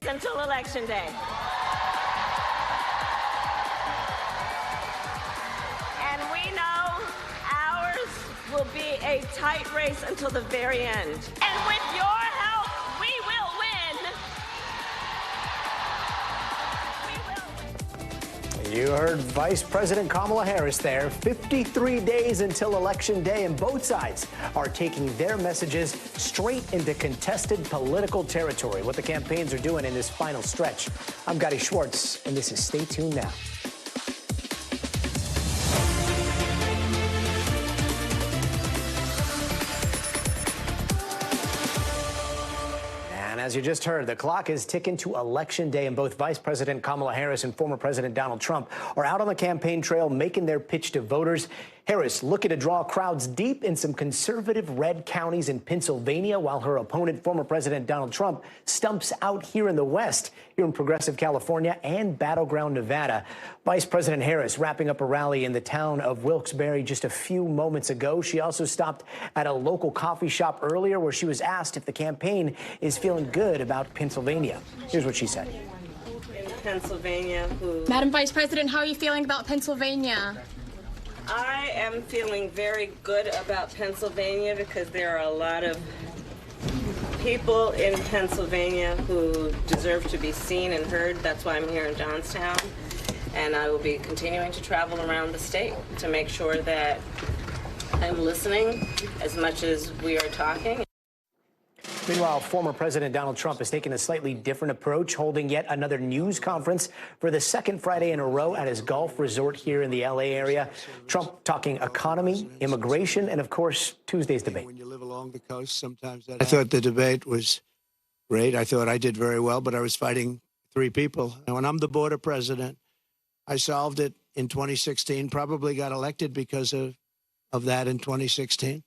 until Election Day. And we know ours will be a tight race until the very end. And with your help, we will win. You heard Vice President Kamala Harris there. 53 days until Election Day, and both sides are taking their messages straight into contested political territory. What the campaigns are doing in this final stretch. I'm Gadi Schwartz, and this is Stay Tuned Now. As you just heard, the clock is ticking to Election Day, and both Vice President Kamala Harris and former President Donald Trump are out on the campaign trail making their pitch to voters. Harris looking to draw crowds deep in some conservative red counties in Pennsylvania, while her opponent, former President Donald Trump, stumps out here in the West, here in progressive California and battleground Nevada. Vice President Harris wrapping up a rally in the town of Wilkes-Barre just a few moments ago. She also stopped at a local coffee shop earlier where she was asked if the campaign is feeling good about Pennsylvania. Here's what she said. In Pennsylvania, Madam Vice President, how are you feeling about Pennsylvania? I am feeling very good about Pennsylvania because there are a lot of people in Pennsylvania who deserve to be seen and heard. That's why I'm here in Johnstown. And I will be continuing to travel around the state to make sure that I'm listening as much as we are talking. Meanwhile, former President Donald Trump has taken a slightly different approach, holding yet another news conference for the second Friday in a row at his golf resort here in the L.A. area. Trump talking economy, immigration, and, of course, Tuesday's debate. When you live along the coast, sometimes I thought the debate was great. I thought I did very well, but I was fighting three people. And when I'm the border president, I solved it in 2016, probably got elected because of that in 2016.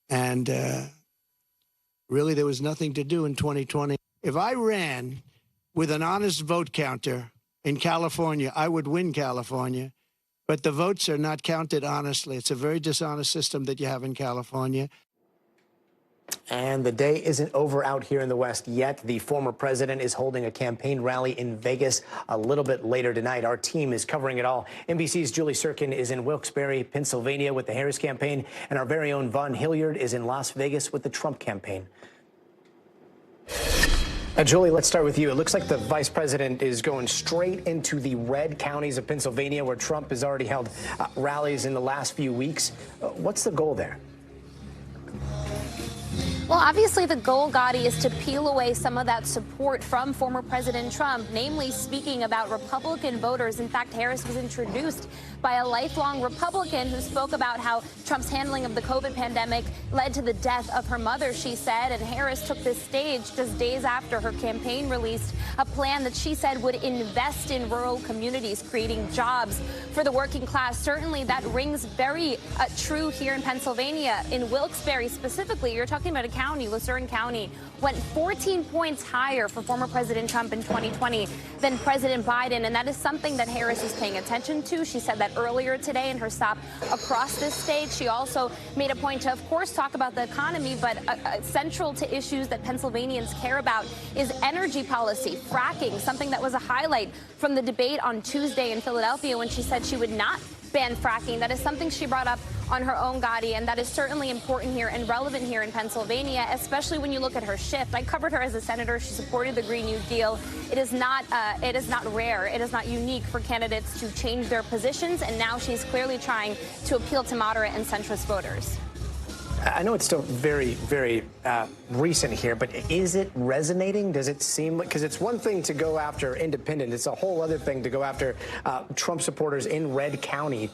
And really, there was nothing to do in 2020. If I ran with an honest vote counter in California, I would win California. But the votes are not counted honestly. It's a very dishonest system that you have in California. And the day isn't over out here in the West yet. The former president is holding a campaign rally in Vegas a little bit later tonight. Our team is covering it all. NBC's Julie Sirkin is in Wilkes-Barre, Pennsylvania with the Harris campaign, and our very own Vaughn Hilliard is in Las Vegas with the Trump campaign. Julie, let's start with you. It looks like the vice president is going straight into the red counties of Pennsylvania, where Trump has already held rallies in the last few weeks. What's the goal there? Well, obviously, the goal, Gadi, is to peel away some of that support from former President Trump, namely speaking about Republican voters. In fact, Harris was introduced by a lifelong Republican who spoke about how Trump's handling of the COVID pandemic led to the death of her mother, she said. And Harris took this stage just days after her campaign released a plan that she said would invest in rural communities, creating jobs for the working class. Certainly, that rings very true here in Pennsylvania. In Wilkes-Barre specifically, you're talking about a county, Lucerne County, went 14 points higher for former President Trump in 2020 than President Biden. And that is something that Harris is paying attention to. She said that earlier today in her stop across this state. She also made a point to, of course, talk about the economy, but central to issues that Pennsylvanians care about is energy policy, fracking, something that was a highlight from the debate on Tuesday in Philadelphia when she said she would not ban fracking. That is something she brought up on her own, Gadi, and that is certainly important here and relevant here in Pennsylvania, especially when you look at her shift. I covered her as a senator. She supported the Green New Deal. It is not rare. It is not unique for candidates to change their positions, and now she's clearly trying to appeal to moderate and centrist voters. I know it's still very, very recent here, but is it resonating? Does it seem like, because it's one thing to go after independent, it's a whole other thing to go after Trump supporters in red counties.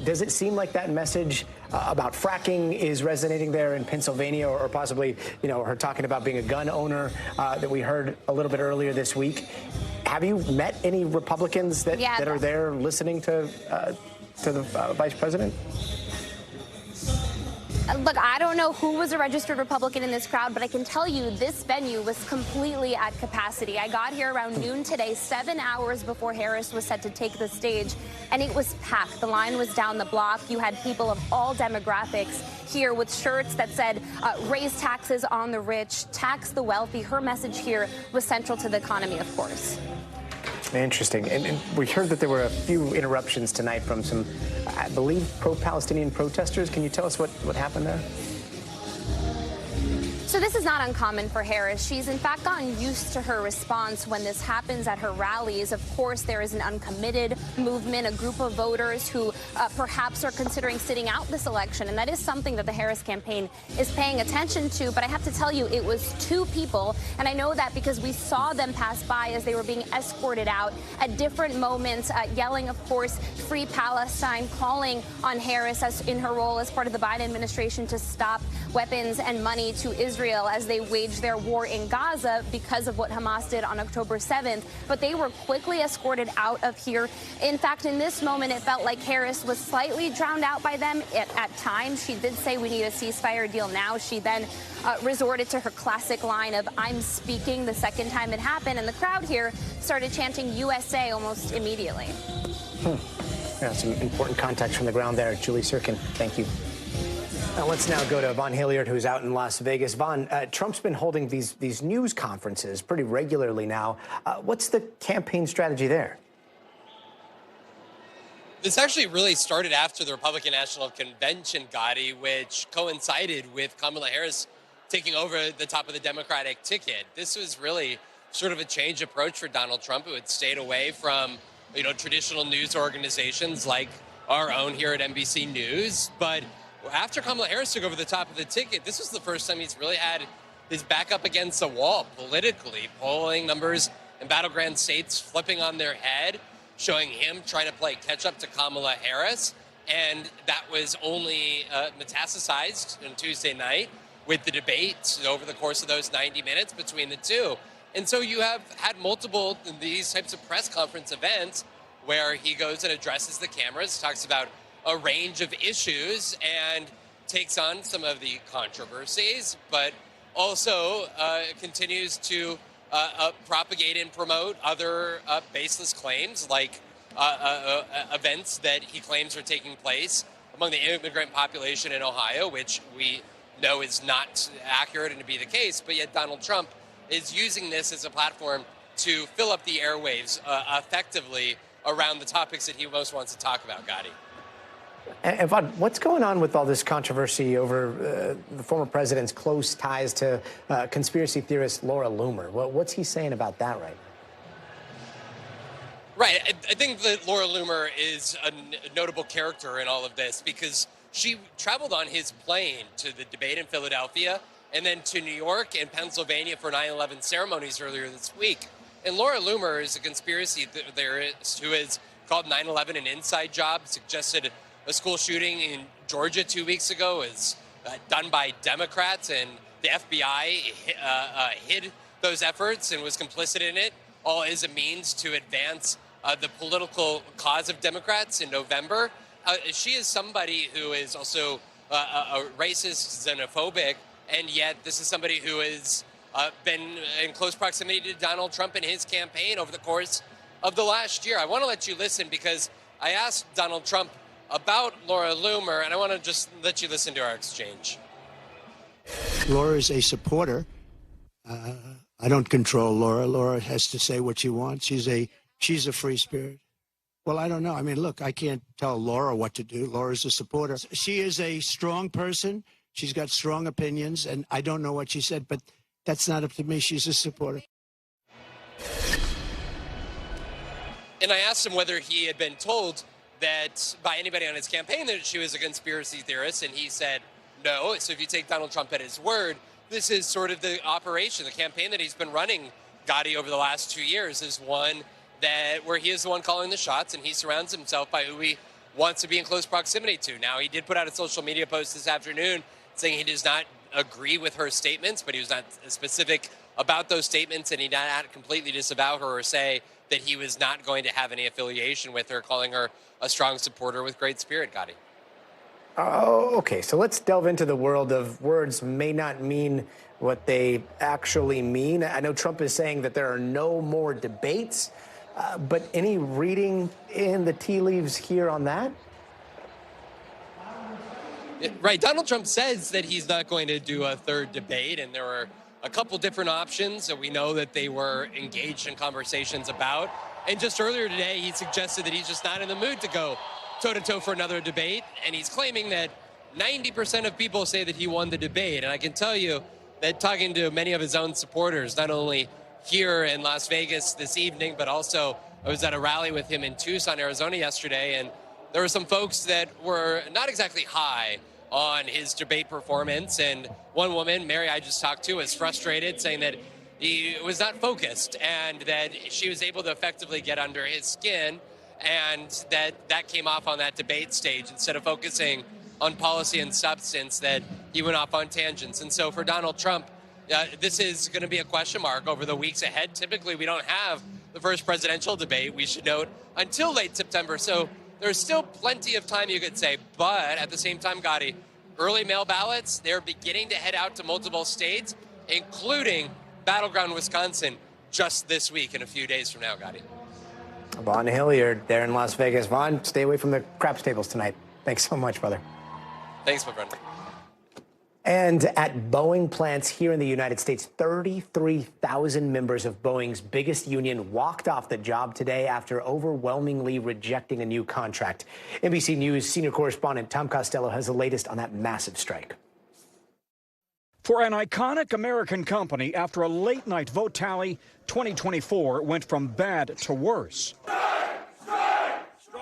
Does it seem like that message about fracking is resonating there in Pennsylvania, or possibly, you know, her talking about being a gun owner that we heard a little bit earlier this week? Have you met any Republicans that are there listening to the vice president? Look, I don't know who was a registered Republican in this crowd, but I can tell you this venue was completely at capacity. I got here around noon today, 7 hours before Harris was set to take the stage, and it was packed. The line was down the block. You had people of all demographics here with shirts that said, raise taxes on the rich, tax the wealthy. Her message here was central to the economy, of course. Interesting. And we heard that there were a few interruptions tonight from some, I believe, pro-Palestinian protesters. Can you tell us what happened there? So this is not uncommon for Harris. She's in fact gotten used to her response when this happens at her rallies. Of course, there is an uncommitted movement, a group of voters who perhaps are considering sitting out this election. And that is something that the Harris campaign is paying attention to. But I have to tell you, it was two people. And I know that because we saw them pass by as they were being escorted out at different moments, yelling, of course, Free Palestine, calling on Harris as in her role as part of the Biden administration to stop weapons and money to Israel as they wage their war in Gaza because of what Hamas did on October 7th. But they were quickly escorted out of here. In fact, in this moment, it felt like Harris was slightly drowned out by them at times. She did say we need a ceasefire deal now. She then resorted to her classic line of I'm speaking the second time it happened. And the crowd here started chanting USA almost immediately. Yeah, some important context from the ground there. Julie Sirkin, thank you. Now let's now go to Von Hilliard, who's out in Las Vegas. Von, Trump's been holding these news conferences pretty regularly now. What's the campaign strategy there? This actually really started after the Republican National Convention, Gadi, which coincided with Kamala Harris taking over the top of the Democratic ticket. This was really sort of a change approach for Donald Trump, who had stayed away from, traditional news organizations like our own here at NBC News. But after Kamala Harris took over the top of the ticket, this was the first time he's really had his back up against the wall politically. Polling numbers in battleground states flipping on their head, showing him trying to play catch up to Kamala Harris. And that was only metastasized on Tuesday night with the debate over the course of those 90 minutes between the two. And so you have had multiple these types of press conference events where he goes and addresses the cameras, talks about a range of issues and takes on some of the controversies, but also continues to propagate and promote other baseless claims like events that he claims are taking place among the immigrant population in Ohio, which we know is not accurate and to be the case, but yet Donald Trump is using this as a platform to fill up the airwaves effectively around the topics that he most wants to talk about, Gadi. And Von, what's going on with all this controversy over the former president's close ties to conspiracy theorist Laura Loomer? What's he saying about that right now? Right. I think that Laura Loomer is a notable character in all of this because she traveled on his plane to the debate in Philadelphia and then to New York and Pennsylvania for 9/11 ceremonies earlier this week. And Laura Loomer is a conspiracy theorist who has called 9/11 an inside job, suggested a school shooting in Georgia 2 weeks ago is done by Democrats, and the FBI hid those efforts and was complicit in it, all as a means to advance the political cause of Democrats in November. She is somebody who is also a racist, xenophobic, and yet this is somebody who has been in close proximity to Donald Trump and his campaign over the course of the last year. I want to let you listen because I asked Donald Trump about Laura Loomer, and I want to just let you listen to our exchange. Laura is a supporter. I don't control Laura. Laura has to say what she wants. She's a free spirit. Well, I don't know. I mean, look, I can't tell Laura what to do. Laura's a supporter. She is a strong person. She's got strong opinions, and I don't know what she said, but that's not up to me. She's a supporter. And I asked him whether he had been told that by anybody on his campaign that she was a conspiracy theorist, and he said no. So if you take Donald Trump at his word, this is sort of the operation, the campaign that he's been running, Gadi, over the last 2 years is one where he is the one calling the shots, and he surrounds himself by who he wants to be in close proximity to. Now, he did put out a social media post this afternoon saying he does not agree with her statements, but he was not specific about those statements, and he did not completely disavow her or say that he was not going to have any affiliation with her, calling her a strong supporter with great spirit, Gadi. Oh, okay. So let's delve into the world of words may not mean what they actually mean. I know Trump is saying that there are no more debates, but any reading in the tea leaves here on that? Right. Donald Trump says that he's not going to do a third debate, and there were a couple different options that we know that they were engaged in conversations about. And just earlier today, he suggested that he's just not in the mood to go toe-to-toe for another debate, and he's claiming that 90% of people say that he won the debate. And I can tell you that talking to many of his own supporters, not only here in Las Vegas this evening, but also I was at a rally with him in Tucson, Arizona yesterday, and there were some folks that were not exactly high on his debate performance. And one woman, Mary, I just talked to, was frustrated, saying that he was not focused and that she was able to effectively get under his skin, and that came off on that debate stage instead of focusing on policy and substance, that he went off on tangents. And so for Donald Trump, this is going to be a question mark over the weeks ahead. Typically, we don't have the first presidential debate, we should note, until late September. So there's still plenty of time, you could say. But at the same time, Gadi, early mail ballots, they're beginning to head out to multiple states, including battleground Wisconsin, just this week in a few days from now, Gadi. Vaughn Hilliard there in Las Vegas. Vaughn, stay away from the craps tables tonight. Thanks so much, brother. Thanks, my friend. And at Boeing plants here in the United States, 33,000 members of Boeing's biggest union walked off the job today after overwhelmingly rejecting a new contract. NBC News senior correspondent Tom Costello has the latest on that massive strike. For an iconic American company, after a late-night vote tally, 2024 went from bad to worse.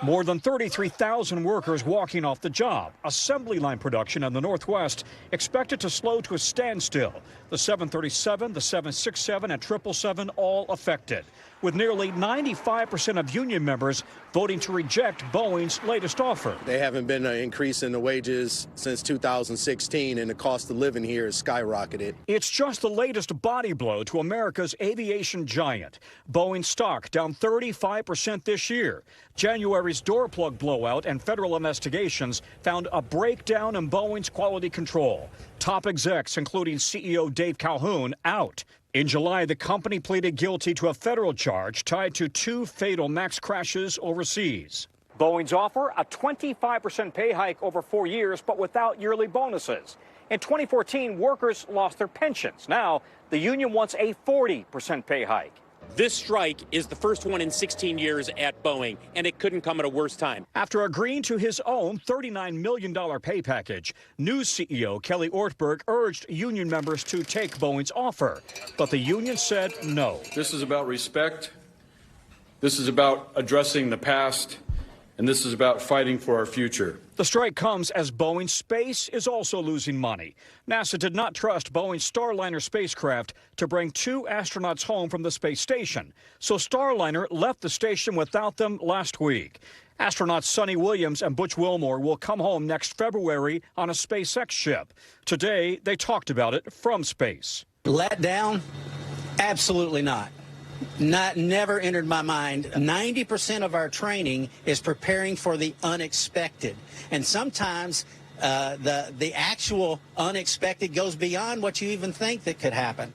More than 33,000 workers walking off the job. Assembly line production in the Northwest expected to slow to a standstill. The 737, the 767, and 777 all affected, with nearly 95% of union members voting to reject Boeing's latest offer. There haven't been an increase in the wages since 2016, and the cost of living here has skyrocketed. It's just the latest body blow to America's aviation giant. Boeing stock down 35% this year. January's door plug blowout and federal investigations found a breakdown in Boeing's quality control. Top execs, including CEO Dave Calhoun, out. In July, the company pleaded guilty to a federal charge tied to 2 fatal MAX crashes overseas. Boeing's offer, a 25% pay hike over 4 years, but without yearly bonuses. In 2014, workers lost their pensions. Now, the union wants a 40% pay hike. This strike is the first one in 16 years at Boeing, and it couldn't come at a worse time. After agreeing to his own $39 million pay package, News CEO Kelly Ortberg urged union members to take Boeing's offer, but the union said no. This is about respect. This is about addressing the past, and this is about fighting for our future. The strike comes as Boeing Space is also losing money. NASA did not trust Boeing's Starliner spacecraft to bring 2 astronauts home from the space station, so Starliner left the station without them last week. Astronauts Sonny Williams and Butch Wilmore will come home next February on a SpaceX ship. Today, they talked about it from space. Let down? Absolutely not. Never entered my mind. 90% of our training is preparing for the unexpected. And sometimes the actual unexpected goes beyond what you even think that could happen.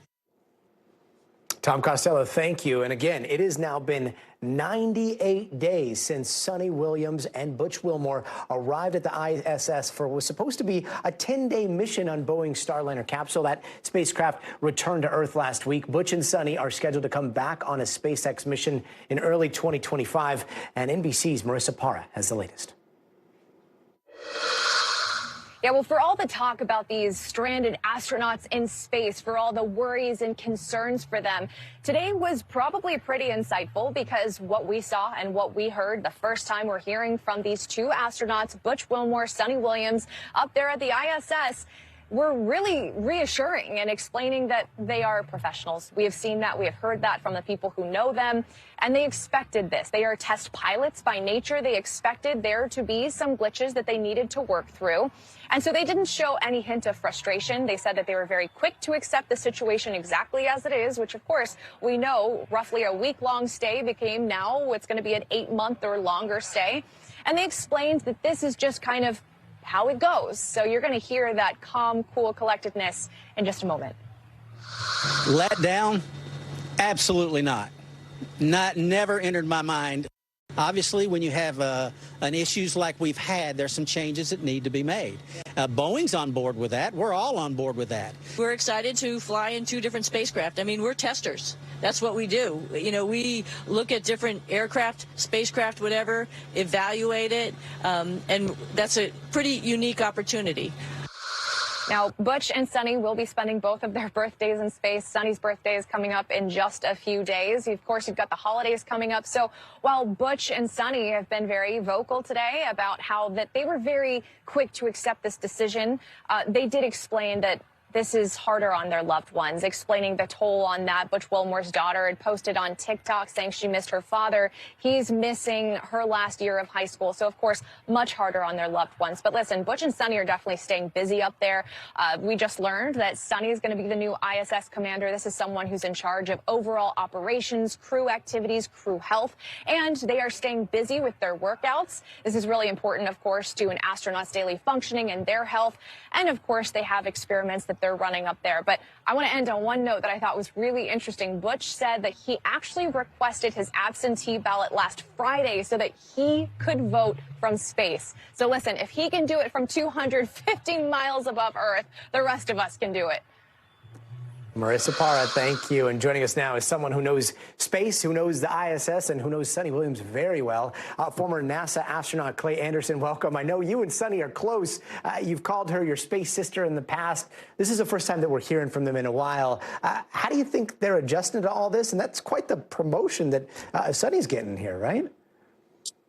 Tom Costello, thank you. And again, it has now been 98 days since Sonny Williams and Butch Wilmore arrived at the ISS for what was supposed to be a 10-day mission on Boeing's Starliner capsule. That spacecraft returned to Earth last week. Butch and Sonny are scheduled to come back on a SpaceX mission in early 2025. And NBC's Marissa Parra has the latest. Yeah, well, for all the talk about these stranded astronauts in space, for all the worries and concerns for them, today was probably pretty insightful, because what we saw and what we heard the first time we're hearing from these 2 astronauts, Butch Wilmore, Sonny Williams, up there at the ISS, were really reassuring and explaining that they are professionals. We have seen that. We have heard that from the people who know them, and they expected this. They are test pilots by nature. They expected there to be some glitches that they needed to work through. And so they didn't show any hint of frustration. They said that they were very quick to accept the situation exactly as it is, which, of course, we know roughly a week-long stay became now it's going to be an 8-month or longer stay. And they explained that this is just kind of how it goes. So you're going to hear that calm, cool collectedness in just a moment. Let down? Absolutely not. Never entered my mind. Obviously, when you have an issues like we've had, there's some changes that need to be made. Boeing's on board with that. We're all on board with that. We're excited to fly in 2 different spacecraft. I mean, we're testers. That's what we do. You know, we look at different aircraft, spacecraft, whatever, evaluate it, and that's a pretty unique opportunity. Now, Butch and Sunny will be spending both of their birthdays in space. Sunny's birthday is coming up in just a few days. Of course, you've got the holidays coming up. So while Butch and Sunny have been very vocal today about how that they were very quick to accept this decision, they did explain that this is harder on their loved ones, explaining the toll on that. Butch Wilmore's daughter had posted on TikTok saying she missed her father. He's missing her last year of high school. So, of course, much harder on their loved ones. But listen, Butch and Sunny are definitely staying busy up there. We just learned that Sunny is going to be the new ISS commander. This is someone who's in charge of overall operations, crew activities, crew health, and they are staying busy with their workouts. This is really important, of course, to an astronaut's daily functioning and their health. And, of course, they have experiments that they're running up there. But I want to end on one note that I thought was really interesting. Butch said that he actually requested his absentee ballot last Friday so that he could vote from space. So listen, if he can do it from 250 miles above Earth, the rest of us can do it. Marissa Parra, thank you. And joining us now is someone who knows space, who knows the ISS, and who knows Sunny Williams very well. Former NASA astronaut Clay Anderson, welcome. I know you and Sunny are close. You've called her your space sister in the past. This is the first time that we're hearing from them in a while. How do you think they're adjusting to all this? And that's quite the promotion that Sunny's getting here, right?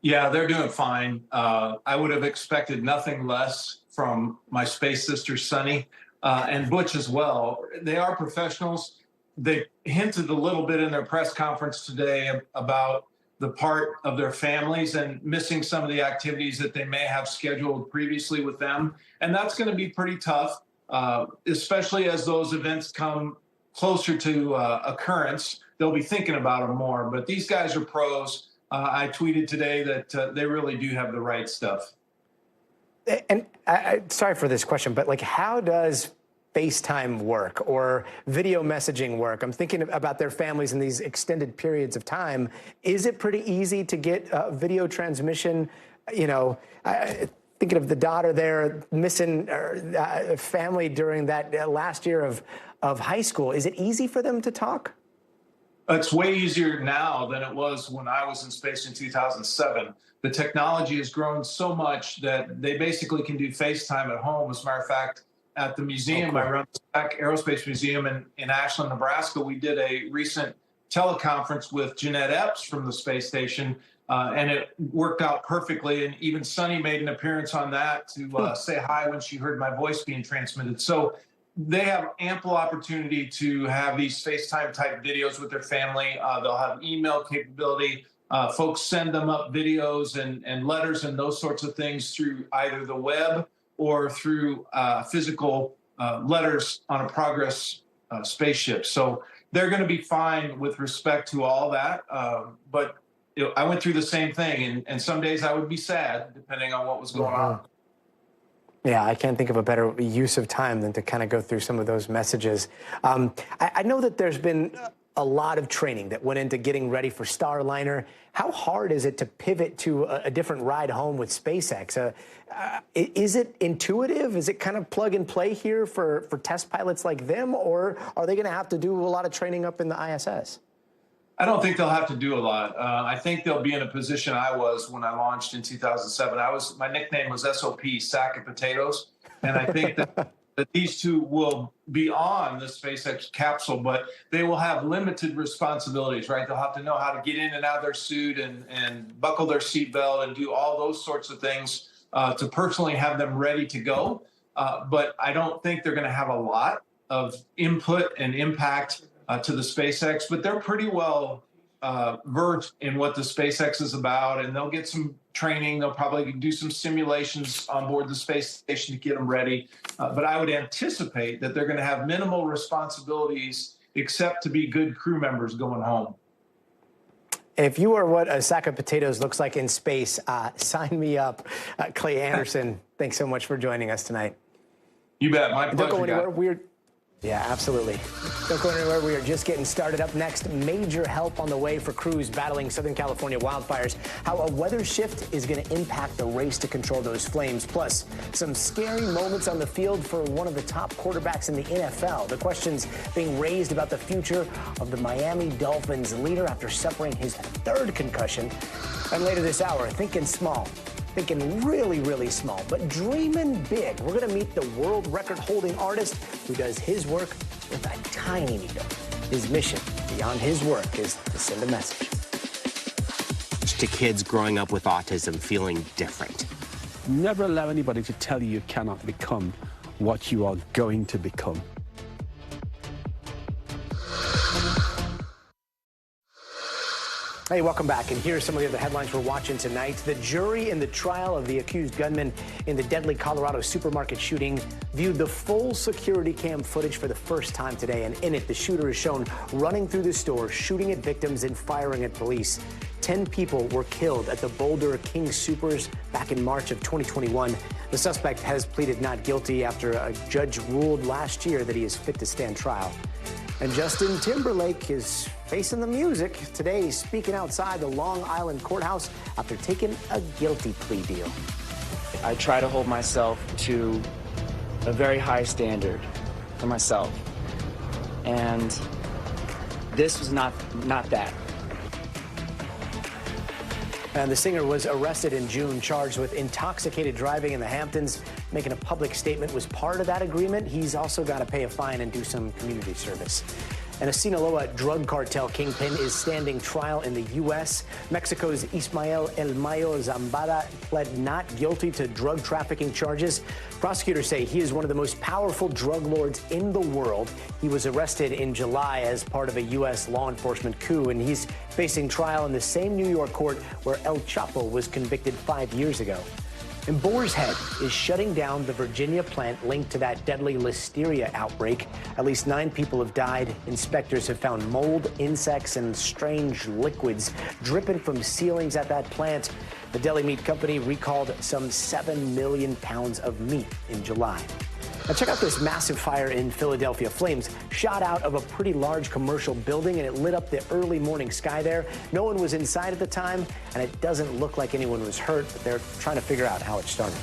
Yeah, they're doing fine. I would have expected nothing less from my space sister, Sunny. And Butch as well. They are professionals. They hinted a little bit in their press conference today about the part of their families and missing some of the activities that they may have scheduled previously with them. And that's going to be pretty tough, especially as those events come closer to occurrence. They'll be thinking about them more. But these guys are pros. I tweeted today that they really do have the right stuff. And sorry for this question, but like, how does FaceTime work or video messaging work? I'm thinking about their families in these extended periods of time. Is it pretty easy to get video transmission? You know, thinking of the daughter there missing family during that last year of high school. Is it easy for them to talk? It's way easier now than it was when I was in space in 2007. The technology has grown so much that they basically can do FaceTime at home. As a matter of fact, at the museum, I run the Sept Aerospace Museum in Ashland, Nebraska, we did a recent teleconference with Jeanette Epps from the space station, and it worked out perfectly. And even Sunny made an appearance on that to say hi when she heard my voice being transmitted. So they have ample opportunity to have these FaceTime type videos with their family. They'll have email capability. Folks send them up videos and letters and those sorts of things through either the web or through physical letters on a Progress spaceship. So they're going to be fine with respect to all that. But you know, I went through the same thing, and some days I would be sad depending on what was going on. Yeah, I can't think of a better use of time than to kind of go through some of those messages. I know that there's been a lot of training that went into getting ready for Starliner. How hard is it to pivot to a different ride home with SpaceX? Is it intuitive? Is it kind of plug and play here for test pilots like them, or are they going to have to do a lot of training up in the ISS? I don't think they'll have to do a lot. I think they'll be in a position I was when I launched in 2007. My nickname was SOP, sack of potatoes. And I think that these two will be on the SpaceX capsule, but they will have limited responsibilities, right? They'll have to know how to get in and out of their suit and buckle their seatbelt and do all those sorts of things to personally have them ready to go. But I don't think they're going to have a lot of input and impact to the SpaceX, but they're pretty well versed in what the SpaceX is about, and they'll get some training. They'll probably do some simulations on board the space station to get them ready. But I would anticipate that they're going to have minimal responsibilities except to be good crew members going home. If you are what a sack of potatoes looks like in space, sign me up. Clay Anderson, Thanks so much for joining us tonight. You bet. My pleasure. Don't go anywhere. Yeah, absolutely. Don't go anywhere. We are just getting started. Up next, major help on the way for crews battling Southern California wildfires. How a weather shift is going to impact the race to control those flames. Plus, some scary moments on the field for one of the top quarterbacks in the NFL. The questions being raised about the future of the Miami Dolphins leader after suffering his third concussion. And later this hour, thinking small. Thinking really, really small, but dreaming big. We're going to meet the world record-holding artist who does his work with a tiny needle. His mission beyond his work is to send a message. To kids growing up with autism feeling different. Never allow anybody to tell you cannot become what you are going to become. Hey, welcome back. And here are some of the other headlines we're watching tonight. The jury in the trial of the accused gunman in the deadly Colorado supermarket shooting viewed the full security cam footage for the first time today. And in it, the shooter is shown running through the store, shooting at victims and firing at police. 10 people were killed at the Boulder King Supers back in March of 2021. The suspect has pleaded not guilty after a judge ruled last year that he is fit to stand trial. And Justin Timberlake is facing the music. Today, he's speaking outside the Long Island courthouse after taking a guilty plea deal. I try to hold myself to a very high standard for myself. And this was not that. And the singer was arrested in June, charged with intoxicated driving in the Hamptons. Making a public statement was part of that agreement. He's also got to pay a fine and do some community service. And a Sinaloa drug cartel kingpin is standing trial in the U.S. Mexico's Ismael El Mayo Zambada pled not guilty to drug trafficking charges. Prosecutors say he is one of the most powerful drug lords in the world. He was arrested in July as part of a U.S. law enforcement coup, and he's facing trial in the same New York court where El Chapo was convicted 5 years ago. And Boar's Head is shutting down the Virginia plant linked to that deadly listeria outbreak. At least 9 people have died. Inspectors have found mold, insects, and strange liquids dripping from ceilings at that plant. The deli meat company recalled some 7 million pounds of meat in July. Now check out this massive fire in Philadelphia. Flames shot out of a pretty large commercial building, and it lit up the early morning sky there. No one was inside at the time, and it doesn't look like anyone was hurt, but they're trying to figure out how it started.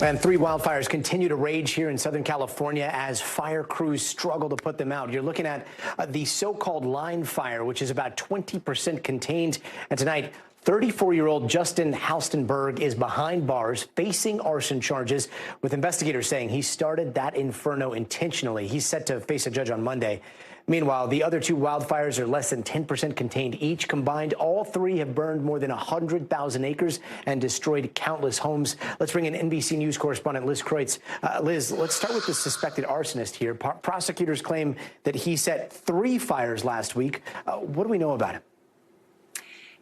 And 3 wildfires continue to rage here in Southern California as fire crews struggle to put them out. You're looking at the so-called line fire, which is about 20% contained. And tonight, 34-year-old Justin Halstenberg is behind bars facing arson charges, with investigators saying he started that inferno intentionally. He's set to face a judge on Monday. Meanwhile, the other 2 wildfires are less than 10% contained each. Combined, all 3 have burned more than 100,000 acres and destroyed countless homes. Let's bring in NBC News correspondent Liz Kreutz. Liz, let's start with the suspected arsonist here. Prosecutors claim that he set 3 fires last week. What do we know about him?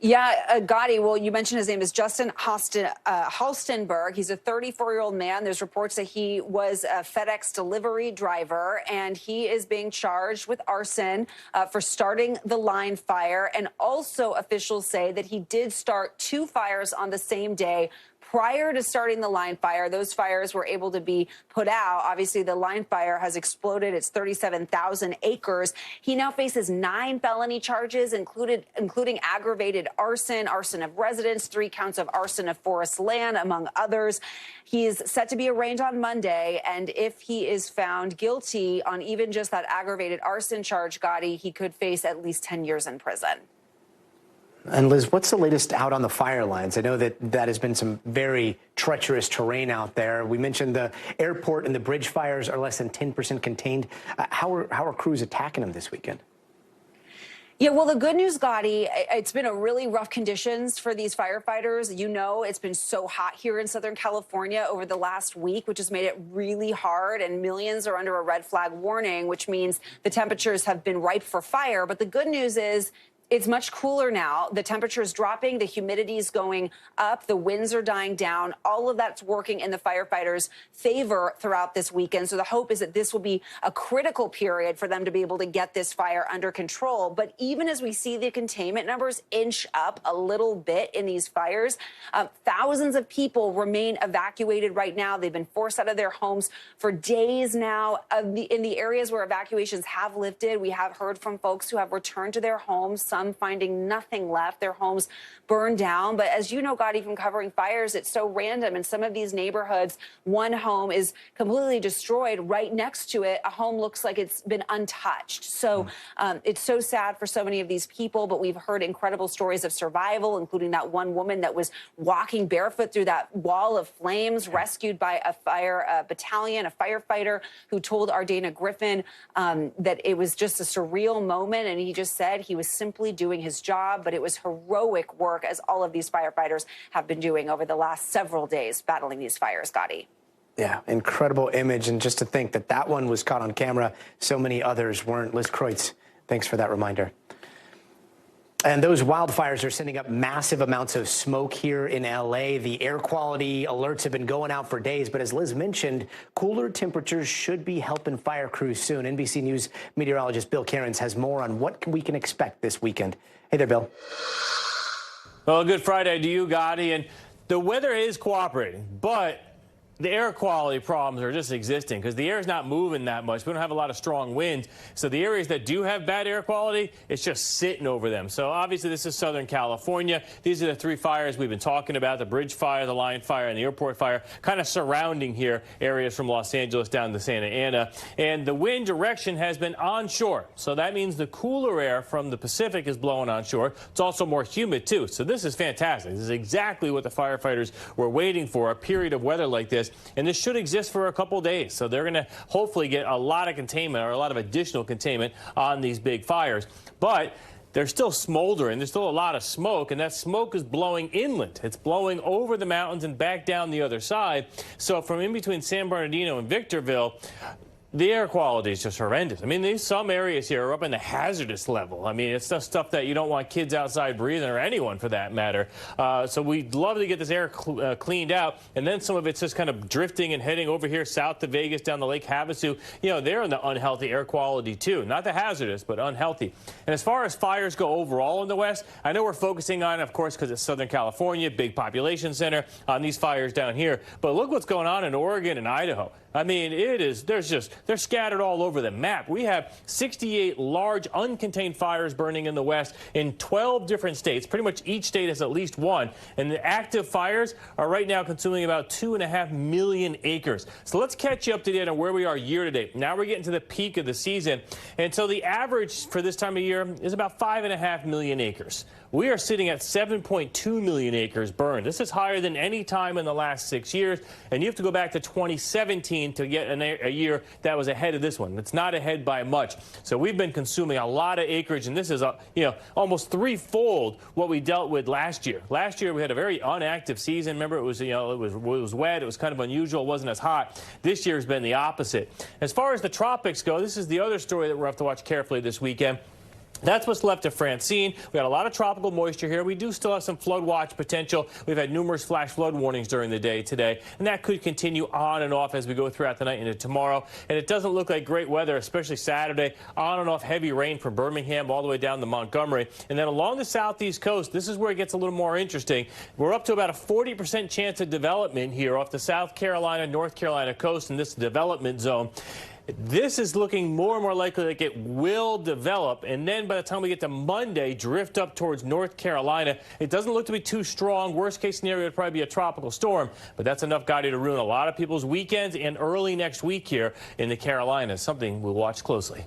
Yeah, Gadi, well, you mentioned his name is Justin Halstenberg. He's a 34-year-old man. There's reports that he was a FedEx delivery driver, and he is being charged with arson for starting the line fire. And also officials say that he did start 2 fires on the same day. Prior to starting the line fire, those fires were able to be put out. Obviously, the line fire has exploded. It's 37,000 acres. He now faces 9 felony charges, including aggravated arson, arson of residence, 3 counts of arson of forest land, among others. He is set to be arraigned on Monday, and if he is found guilty on even just that aggravated arson charge, Gadi, he could face at least 10 years in prison. And Liz, what's the latest out on the fire lines? I know that has been some very treacherous terrain out there. We mentioned the airport and the bridge fires are less than 10% contained. How are crews attacking them this weekend? Yeah, well, the good news, Gadi, it's been a really rough conditions for these firefighters. You know, it's been so hot here in Southern California over the last week, which has made it really hard, and millions are under a red flag warning, which means the temperatures have been ripe for fire. But the good news is It's much cooler now. The temperature is dropping. The humidity is going up. The winds are dying down. All of that's working in the firefighters' favor throughout this weekend. So the hope is that this will be a critical period for them to be able to get this fire under control. But even as we see the containment numbers inch up a little bit in these fires, thousands of people remain evacuated right now. They've been forced out of their homes for days now. In the areas where evacuations have lifted, we have heard from folks who have returned to their homes, some finding nothing left, their homes burned down. But as you know, Gadi, from covering fires, it's so random. In some of these neighborhoods, one home is completely destroyed. Right next to it, a home looks like it's been untouched. So it's so sad for so many of these people, but we've heard incredible stories of survival, including that one woman that was walking barefoot through that wall of flames, rescued by a fire battalion, a firefighter who told our Dana Griffin that it was just a surreal moment. And he just said he was simply doing his job, but it was heroic work, as all of these firefighters have been doing over the last several days battling these fires, Gadi. Yeah, incredible image. And just to think that that one was caught on camera, so many others weren't. Liz Kreutz, thanks for that reminder. And those wildfires are sending up massive amounts of smoke here in L.A. The air quality alerts have been going out for days. But as Liz mentioned, cooler temperatures should be helping fire crews soon. NBC News meteorologist Bill Cairns has more on what we can expect this weekend. Hey there, Bill. Well, good Friday to you, Gadi. And the weather is cooperating, but the air quality problems are just existing because the air is not moving that much. We don't have a lot of strong winds. So the areas that do have bad air quality, it's just sitting over them. So obviously this is Southern California. These are the three fires we've been talking about, the bridge fire, the line fire, and the airport fire, kind of surrounding here areas from Los Angeles down to Santa Ana. And the wind direction has been onshore. So that means the cooler air from the Pacific is blowing onshore. It's also more humid, too. So this is fantastic. This is exactly what the firefighters were waiting for, a period of weather like this. And this should exist for a couple days. So they're going to hopefully get a lot of containment, or a lot of additional containment on these big fires. But they're still smoldering. There's still a lot of smoke, and that smoke is blowing inland. It's blowing over the mountains and back down the other side. So from in between San Bernardino and Victorville, the air quality is just horrendous. I mean, some areas here are up in the hazardous level. I mean, it's just stuff that you don't want kids outside breathing, or anyone for that matter. So we'd love to get this air cleaned out. And then some of it's just kind of drifting and heading over here south to Vegas, down to Lake Havasu. You know, they're in the unhealthy air quality, too. Not the hazardous, but unhealthy. And as far as fires go overall in the West, I know we're focusing on, of course, because it's Southern California, big population center, on these fires down here. But look what's going on in Oregon and Idaho. I mean, they're scattered all over the map. We have 68 large uncontained fires burning in the West in 12 different states. Pretty much each state has at least one. And the active fires are right now consuming about 2.5 million acres. So let's catch you up to date on where we are year to date. Now we're getting to the peak of the season. And so the average for this time of year is about 5.5 million acres. We are sitting at 7.2 million acres burned. This is higher than any time in the last 6 years. And you have to go back to 2017 to get a year that was ahead of this one. It's not ahead by much. So we've been consuming a lot of acreage, and this is almost threefold what we dealt with last year. Last year we had a very inactive season. Remember, it was wet. It was kind of unusual. It wasn't as hot. This year has been the opposite. As far as the tropics go, this is the other story that we'll have to watch carefully this weekend. That's what's left of Francine. We got a lot of tropical moisture here. We do still have some flood watch potential. We've had numerous flash flood warnings during the day today, and that could continue on and off as we go throughout the night into tomorrow. And it doesn't look like great weather, especially Saturday. On and off heavy rain from Birmingham all the way down to Montgomery. And then along the southeast coast, this is where it gets a little more interesting. We're up to about a 40% chance of development here off the South Carolina, North Carolina coast in this development zone. This is looking more and more likely like it will develop, and then by the time we get to Monday, drift up towards North Carolina. It doesn't look to be too strong. Worst case scenario would probably be a tropical storm, but that's enough, Gadi, to ruin a lot of people's weekends and early next week here in the Carolinas, something we'll watch closely.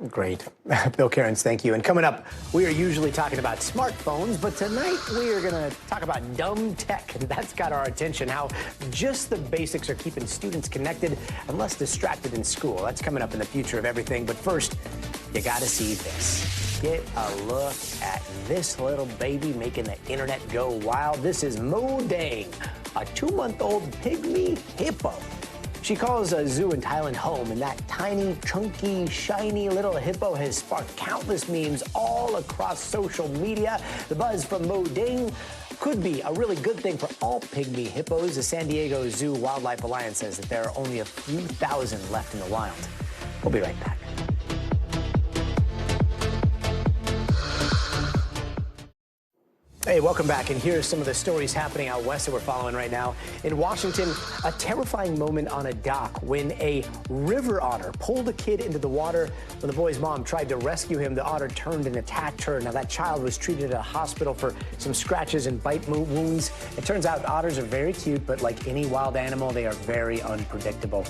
Great. Bill Cairns, thank you. And coming up, we are usually talking about smartphones, but tonight we are going to talk about dumb tech, and that's got our attention, how just the basics are keeping students connected and less distracted in school. That's coming up in the future of everything. But first, you got to see this. Get a look at this little baby making the internet go wild. This is Mo Dang, a 2-month-old pygmy hippo. She calls a zoo in Thailand home, and that tiny, chunky, shiny little hippo has sparked countless memes all across social media. The buzz from Mo Ding could be a really good thing for all pygmy hippos. The San Diego Zoo Wildlife Alliance says that there are only a few thousand left in the wild. We'll be right back. Hey, welcome back, and here's some of the stories happening out west that we're following right now. In Washington, a terrifying moment on a dock when a river otter pulled a kid into the water. When the boy's mom tried to rescue him, the otter turned and attacked her. Now, that child was treated at a hospital for some scratches and bite wounds. It turns out otters are very cute, but like any wild animal, they are very unpredictable.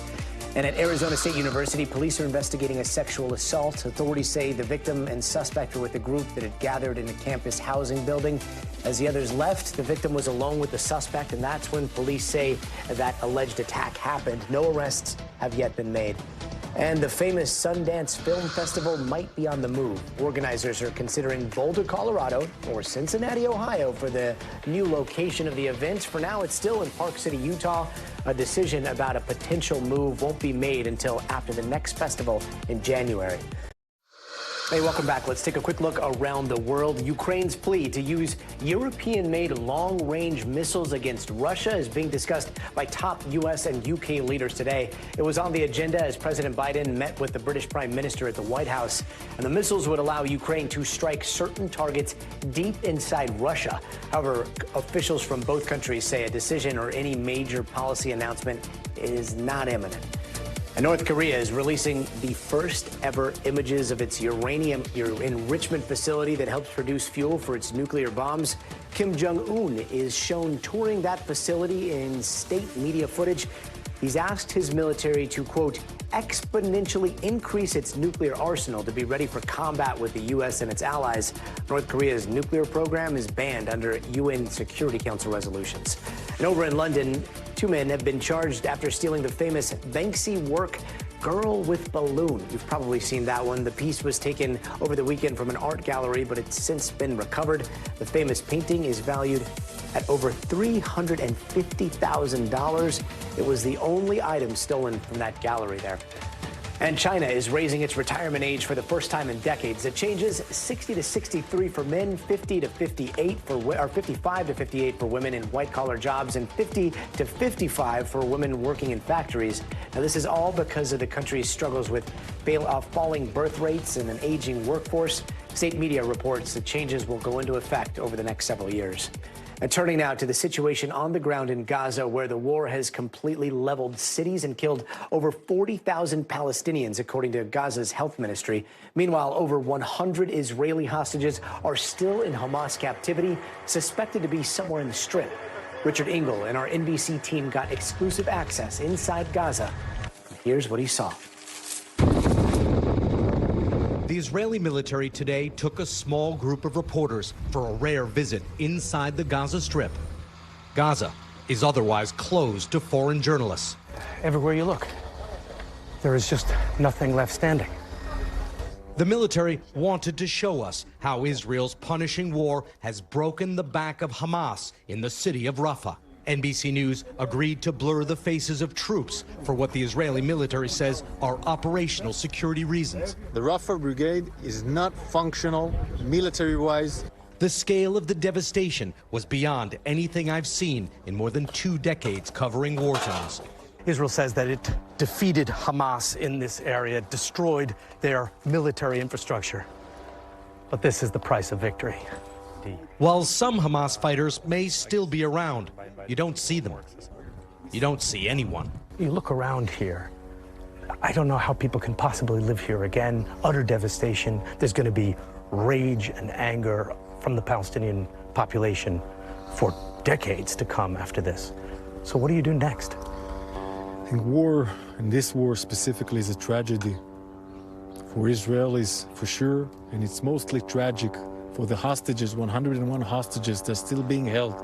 And at Arizona State University, police are investigating a sexual assault. Authorities say the victim and suspect were with a group that had gathered in a campus housing building. As the others left, the victim was alone with the suspect, and that's when police say that alleged attack happened. No arrests have yet been made. And the famous Sundance Film Festival might be on the move. Organizers are considering Boulder, Colorado, or Cincinnati, Ohio for the new location of the event. For now, it's still in Park City, Utah. A decision about a potential move won't be made until after the next festival in January. Hey, welcome back. Let's take a quick look around the world. Ukraine's plea to use European-made long-range missiles against Russia is being discussed by top U.S. and U.K. leaders today. It was on the agenda as President Biden met with the British Prime Minister at the White House. And the missiles would allow Ukraine to strike certain targets deep inside Russia. However, officials from both countries say a decision or any major policy announcement is not imminent. And North Korea is releasing the first ever images of its uranium enrichment facility that helps produce fuel for its nuclear bombs. Kim Jong-un is shown touring that facility in state media footage. He's asked his military to, quote, exponentially increase its nuclear arsenal to be ready for combat with the U.S. and its allies. North Korea's nuclear program is banned under UN Security Council resolutions. And over in London, 2 men have been charged after stealing the famous Banksy work, Girl with Balloon. You've probably seen that one. The piece was taken over the weekend from an art gallery, but it's since been recovered. The famous painting is valued at over $350,000. It was the only item stolen from that gallery there. And China is raising its retirement age for the first time in decades. It changes 60 to 63 for men, 50 to 58 or 55 to 58 for women in white-collar jobs, and 50 to 55 for women working in factories. Now, this is all because of the country's struggles with falling birth rates and an aging workforce. State media reports the changes will go into effect over the next several years. And turning now to the situation on the ground in Gaza, where the war has completely leveled cities and killed over 40,000 Palestinians, according to Gaza's health ministry. Meanwhile, over 100 Israeli hostages are still in Hamas captivity, suspected to be somewhere in the Strip. Richard Engel and our NBC team got exclusive access inside Gaza. Here's what he saw. The Israeli military today took a small group of reporters for a rare visit inside the Gaza Strip. Gaza is otherwise closed to foreign journalists. Everywhere you look, there is just nothing left standing. The military wanted to show us how Israel's punishing war has broken the back of Hamas in the city of Rafah. NBC News agreed to blur the faces of troops for what the Israeli military says are operational security reasons. The Rafah brigade is not functional military-wise. The scale of the devastation was beyond anything I've seen in more than 2 decades covering war zones. Israel says that it defeated Hamas in this area, destroyed their military infrastructure. But this is the price of victory. While some Hamas fighters may still be around, you don't see them. You don't see anyone. You look around here. I don't know how people can possibly live here again. Utter devastation. There's going to be rage and anger from the Palestinian population for decades to come after this. So what do you do next? I think war, and this war specifically, is a tragedy. For Israelis, for sure, and it's mostly tragic for the hostages, 101 hostages that are still being held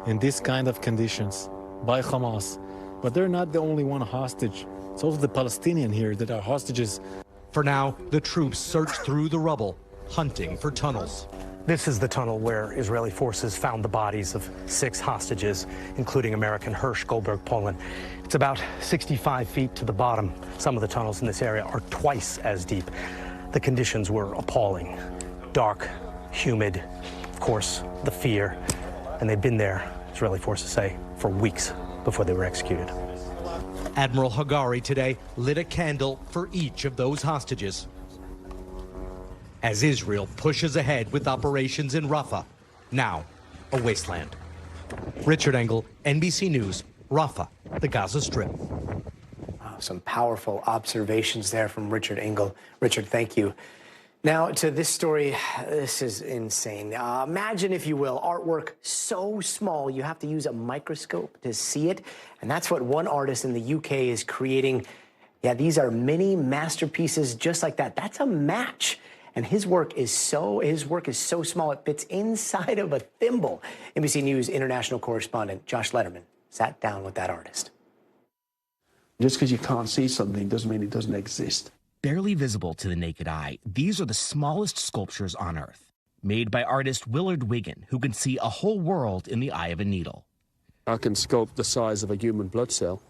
in this kind of conditions by Hamas. But they're not the only one hostage. It's also the Palestinian here that are hostages. For now, the troops search through the rubble, hunting for tunnels. This is the tunnel where Israeli forces found the bodies of 6 hostages, including American Hersh Goldberg Poland. It's about 65 feet to the bottom. Some of the tunnels in this area are twice as deep. The conditions were appalling. Dark, humid, of course, the fear. And they'd been there, Israeli forces say, for weeks before they were executed. Admiral Hagari today lit a candle for each of those hostages as Israel pushes ahead with operations in Rafah, now a wasteland. Richard Engel, NBC News, Rafah, the Gaza Strip. Some powerful observations there from Richard Engel. Richard, thank you. Now to this story. This is insane. Imagine, if you will, artwork so small you have to use a microscope to see it. And that's what one artist in the UK is creating. Yeah, these are mini masterpieces just like that. That's a match. And his work is so small it fits inside of a thimble. NBC News international correspondent Josh Letterman sat down with that artist. Just because you can't see something doesn't mean it doesn't exist. Barely visible to the naked eye, these are the smallest sculptures on Earth, made by artist Willard Wiggin, who can see a whole world in the eye of a needle. I can sculpt the size of a human blood cell,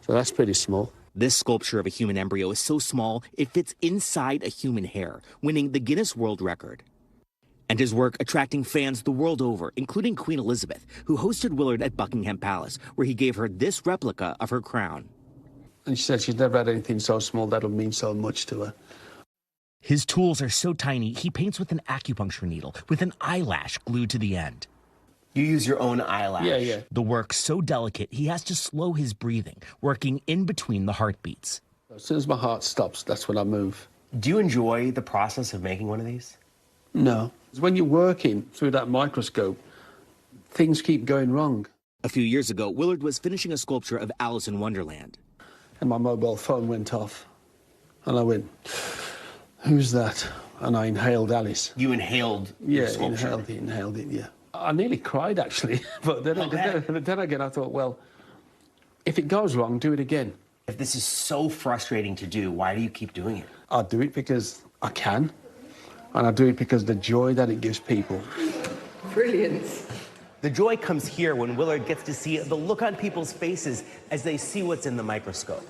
so that's pretty small. This sculpture of a human embryo is so small it fits inside a human hair, winning the Guinness World Record. And his work attracting fans the world over, including Queen Elizabeth, who hosted Willard at Buckingham Palace, where he gave her this replica of her crown. And she said she's never had anything so small that'll mean so much to her. His tools are so tiny, he paints with an acupuncture needle, with an eyelash glued to the end. You use your own eyelash? Yeah. The work so delicate, he has to slow his breathing, working in between the heartbeats. As soon as my heart stops, that's when I move. Do you enjoy the process of making one of these? No. When you're working through that microscope, things keep going wrong. A few years ago, Willard was finishing a sculpture of Alice in Wonderland. And my mobile phone went off. And I went, who's that? And I inhaled Alice. You inhaled your sculpture? Yeah, inhaled it, yeah. I nearly cried, actually. But then again, I thought, well, if it goes wrong, do it again. If this is so frustrating to do, why do you keep doing it? I do it because I can. And I do it because the joy that it gives people. Brilliant. The joy comes here when Willard gets to see the look on people's faces as they see what's in the microscope.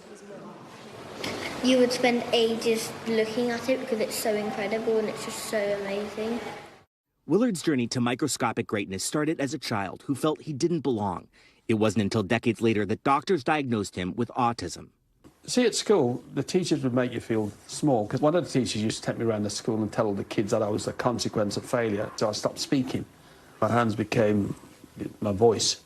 You would spend ages looking at it because it's so incredible and it's just so amazing. Willard's journey to microscopic greatness started as a child who felt he didn't belong. It wasn't until decades later that doctors diagnosed him with autism. See, at school, the teachers would make you feel small, because one of the teachers used to take me around the school and tell all the kids that I was a consequence of failure, so I stopped speaking. My hands became my voice.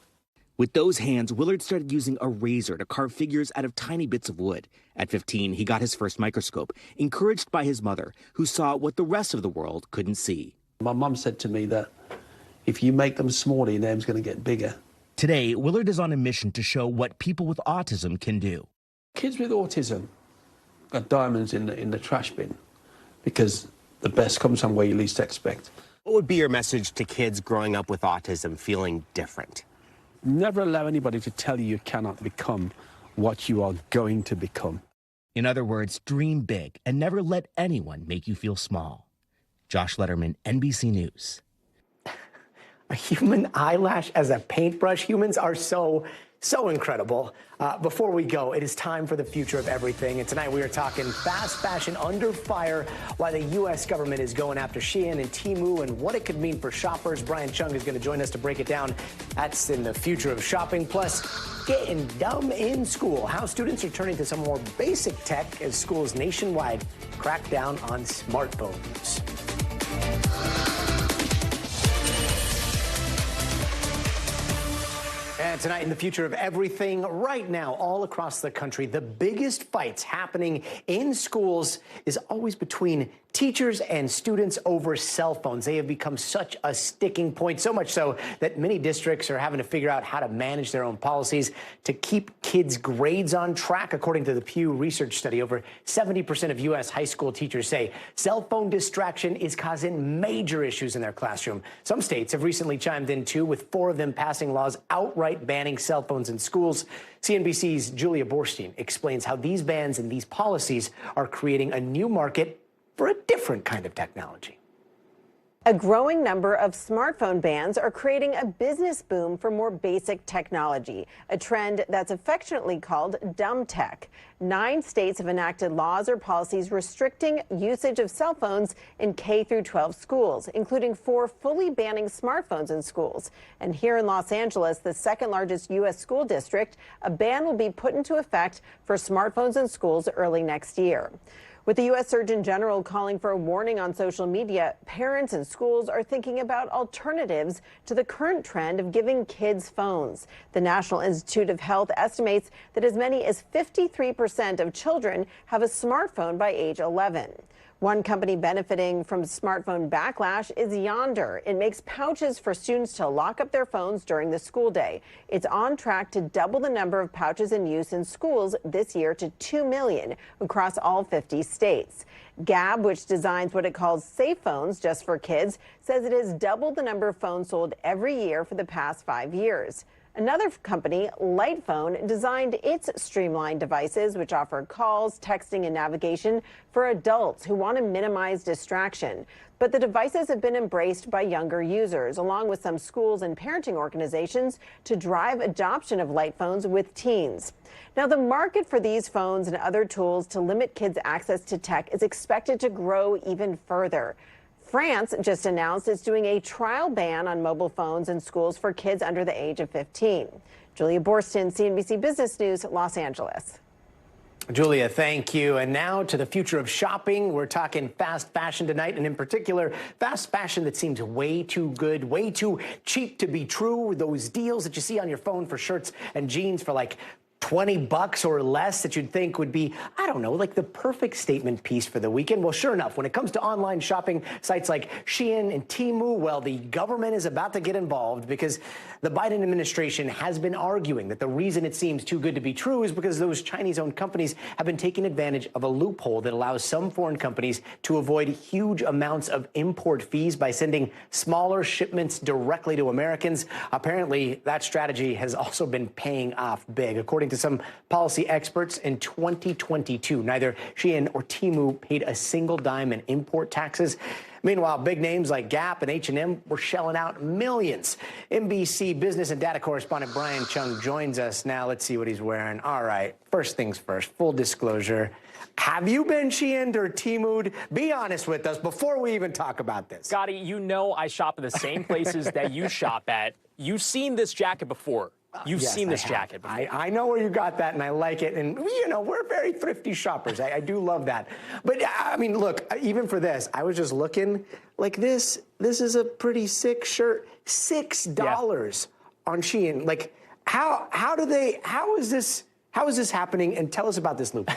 With those hands, Willard started using a razor to carve figures out of tiny bits of wood. At 15, he got his first microscope, encouraged by his mother, who saw what the rest of the world couldn't see. My mum said to me that if you make them smaller, your name's going to get bigger. Today, Willard is on a mission to show what people with autism can do. Kids with autism are diamonds in the trash bin, because the best comes from where you least expect. What would be your message to kids growing up with autism feeling different? Never allow anybody to tell you you cannot become what you are going to become. In other words, dream big and never let anyone make you feel small. Josh Letterman, NBC News. A human eyelash as a paintbrush. Humans are so incredible. Before we go, it is time for the future of everything. And tonight we are talking fast fashion under fire, why the U.S. government is going after Shein and Temu and what it could mean for shoppers. Brian Chung is going to join us to break it down. That's in the future of shopping. Plus, getting dumb in school. How students are turning to some more basic tech as schools nationwide crack down on smartphones. And tonight in the future of everything, right now, all across the country, the biggest fights happening in schools is always between teachers and students over cell phones. They have become such a sticking point, so much so that many districts are having to figure out how to manage their own policies to keep kids' grades on track. According to the Pew Research study, over 70% of U.S. high school teachers say cell phone distraction is causing major issues in their classroom. Some states have recently chimed in, too, with 4 of them passing laws outright banning cell phones in schools. CNBC's Julia Borstein explains how these bans and these policies are creating a new market for a different kind of technology. A growing number of smartphone bans are creating a business boom for more basic technology, a trend that's affectionately called dumb tech. 9 states have enacted laws or policies restricting usage of cell phones in K through 12 schools, including 4 fully banning smartphones in schools. And here in Los Angeles, the second largest U.S. school district, a ban will be put into effect for smartphones in schools early next year. With the U.S. Surgeon General calling for a warning on social media, parents and schools are thinking about alternatives to the current trend of giving kids phones. The National Institute of Health estimates that as many as 53% of children have a smartphone by age 11. One company benefiting from smartphone backlash is Yonder. It makes pouches for students to lock up their phones during the school day. It's on track to double the number of pouches in use in schools this year to 2 million across all 50 states. Gab, which designs what it calls safe phones just for kids, says it has doubled the number of phones sold every year for the past 5 years. Another company, Lightphone, designed its streamlined devices, which offer calls, texting, and navigation for adults who want to minimize distraction. But the devices have been embraced by younger users, along with some schools and parenting organizations, to drive adoption of light phones with teens. Now, the market for these phones and other tools to limit kids' access to tech is expected to grow even further. France just announced it's doing a trial ban on mobile phones in schools for kids under the age of 15. Julia Borston, CNBC Business News, Los Angeles. Julia, thank you. And now to the future of shopping. We're talking fast fashion tonight, and in particular, fast fashion that seems way too good, way too cheap to be true. Those deals that you see on your phone for shirts and jeans for like $20 or less that you'd think would be, I don't know, like the perfect statement piece for the weekend. Well, sure enough, when it comes to online shopping sites like Shein and Temu, well, the government is about to get involved because the Biden administration has been arguing that the reason it seems too good to be true is because those Chinese-owned companies have been taking advantage of a loophole that allows some foreign companies to avoid huge amounts of import fees by sending smaller shipments directly to Americans. Apparently, that strategy has also been paying off big. According to some policy experts, in 2022, neither Shein or Temu paid a single dime in import taxes. Meanwhile, big names like Gap and H&M were shelling out millions. NBC business and data correspondent Brian Chung joins us now. Let's see what he's wearing. All right, first things first, full disclosure. Have you been Shein or Temu'd? Be honest with us before we even talk about this. Gotti, you know I shop at the same places that you shop at. You've seen this jacket before. You've seen this jacket before. I know where you got that, and I like it. And, you know, we're very thrifty shoppers. I do love that. But, I mean, look, even for this, I was just looking like this. This is a pretty sick shirt. $6 on Shein. Like, how is this happening? And tell us about this loophole.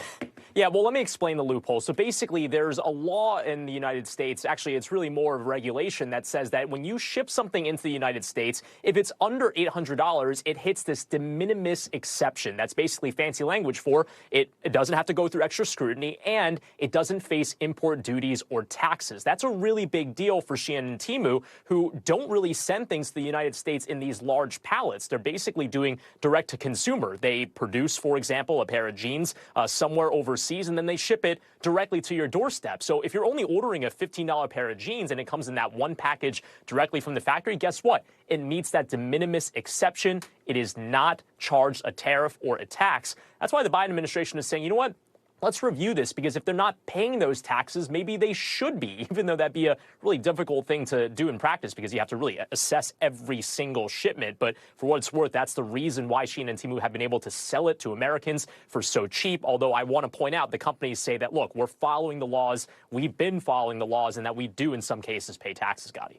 Yeah, well, let me explain the loophole. So basically, there's a law in the United States. Actually, it's really more of regulation that says that when you ship something into the United States, if it's under $800, it hits this de minimis exception. That's basically fancy language for it doesn't have to go through extra scrutiny, and it doesn't face import duties or taxes. That's a really big deal for Shein and Temu, who don't really send things to the United States in these large pallets. They're basically doing direct to consumer. They produce, for example, a pair of jeans somewhere overseas, and then they ship it directly to your doorstep. So if you're only ordering a $15 pair of jeans and it comes in that one package directly from the factory, guess what? It meets that de minimis exception. It is not charged a tariff or a tax. That's why the Biden administration is saying, you know what? Let's review this, because if they're not paying those taxes, maybe they should be, even though that'd be a really difficult thing to do in practice because you have to really assess every single shipment. But for what it's worth, that's the reason why Shein and Temu have been able to sell it to Americans for so cheap. Although I want to point out, the companies say that, look, we're following the laws, we've been following the laws, and that we do in some cases pay taxes, Gadi.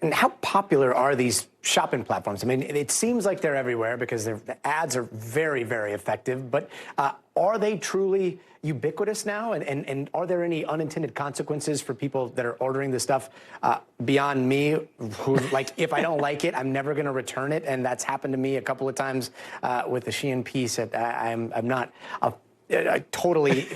And how popular are these shopping platforms? I mean, it seems like they're everywhere because the ads are very, very effective. But are they truly ubiquitous now? And are there any unintended consequences for people that are ordering this stuff beyond me, who, like, if I don't like it, I'm never going to return it? And that's happened to me a couple of times with the Shein piece. I'm not a I totally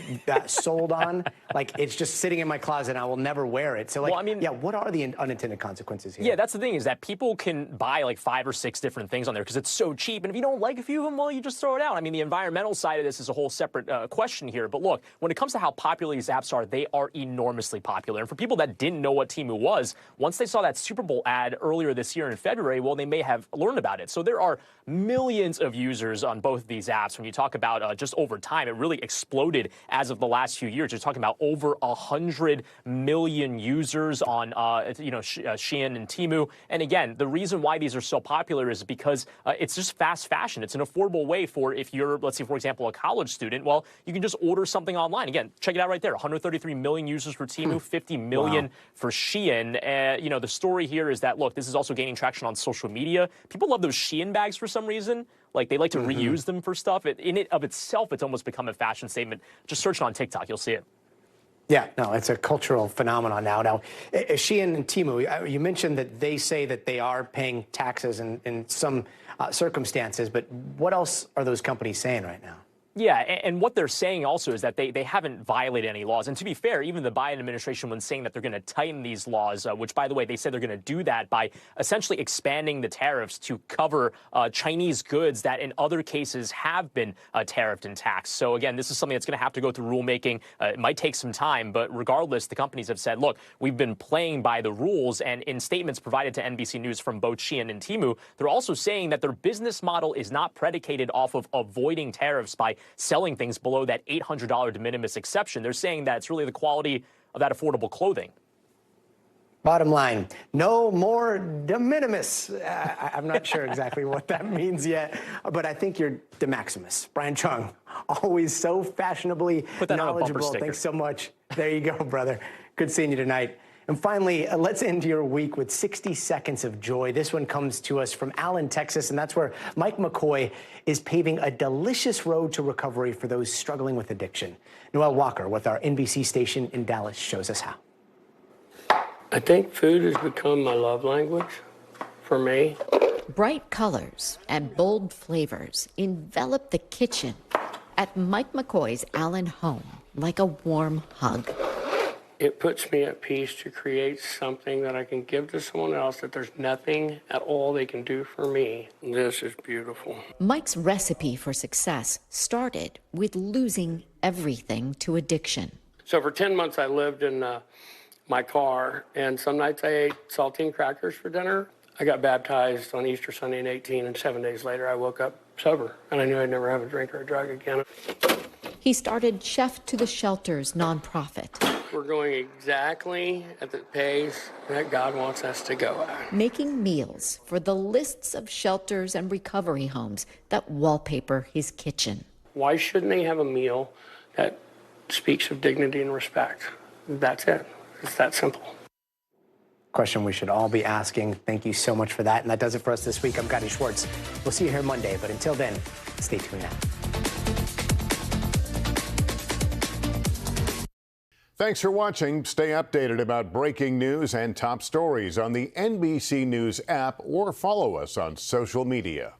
sold on. Like, it's just sitting in my closet and I will never wear it. So, like, well, I mean, yeah, what are the unintended consequences here? Yeah, that's the thing, is that people can buy like 5 or 6 different things on there because it's so cheap. And if you don't like a few of them, well, you just throw it out. I mean, the environmental side of this is a whole separate question here. But look, when it comes to how popular these apps are, they are enormously popular. And for people that didn't know what Temu was, once they saw that Super Bowl ad earlier this year in February, well, they may have learned about it. So there are millions of users on both of these apps. When you talk about just over time, it really exploded as of the last few years. You're talking about over 100 million users on, Shein and Temu. And again, the reason why these are so popular is because it's just fast fashion. It's an affordable way for, if you're, let's say, for example, a college student, well, you can just order something online. Again, check it out right there. 133 million users for Temu, 50 million for Shein. The story here is that, look, this is also gaining traction on social media. People love those Shein bags for some reason. Like, they like to reuse them for stuff. In it of itself, it's almost become a fashion statement. Just search it on TikTok. You'll see it. Yeah, no, it's a cultural phenomenon now. Now, Shein and Temu, you mentioned that they say that they are paying taxes in some circumstances, but what else are those companies saying right now? Yeah, and what they're saying also is that they haven't violated any laws. And to be fair, even the Biden administration, when saying that they're going to tighten these laws, which, by the way, they said they're going to do that by essentially expanding the tariffs to cover Chinese goods that in other cases have been tariffed and taxed. So, again, this is something that's going to have to go through rulemaking. It might take some time, but regardless, the companies have said, look, we've been playing by the rules. And in statements provided to NBC News from both Shein and Temu, they're also saying that their business model is not predicated off of avoiding tariffs by selling things below that $800 de minimis exception. They're saying that it's really the quality of that affordable clothing. Bottom line, no more de minimis. I'm not sure exactly what that means yet, but I think you're de maximus. Brian Chung, always so fashionably knowledgeable. Thanks so much. There you go, brother. Good seeing you tonight. And finally, let's end your week with 60 seconds of joy. This one comes to us from Allen, Texas, and that's where Mike McCoy is paving a delicious road to recovery for those struggling with addiction. Noel Walker with our NBC station in Dallas shows us how. I think food has become my love language for me. Bright colors and bold flavors envelop the kitchen at Mike McCoy's Allen home like a warm hug. It puts me at peace to create something that I can give to someone else that there's nothing at all they can do for me. This is beautiful. Mike's recipe for success started with losing everything to addiction. So for 10 months, I lived in my car, and some nights I ate saltine crackers for dinner. I got baptized on Easter Sunday in 18, and 7 days later, I woke up sober, and I knew I'd never have a drink or a drug again. He started Chef to the Shelter's nonprofit. We're going exactly at the pace that God wants us to go at. Making meals for the lists of shelters and recovery homes that wallpaper his kitchen. Why shouldn't they have a meal that speaks of dignity and respect? That's it. It's that simple. Question we should all be asking. Thank you so much for that. And that does it for us this week. I'm Gadi Schwartz. We'll see you here Monday. But until then, stay tuned now. Thanks for watching. Stay updated about breaking news and top stories on the NBC News app or follow us on social media.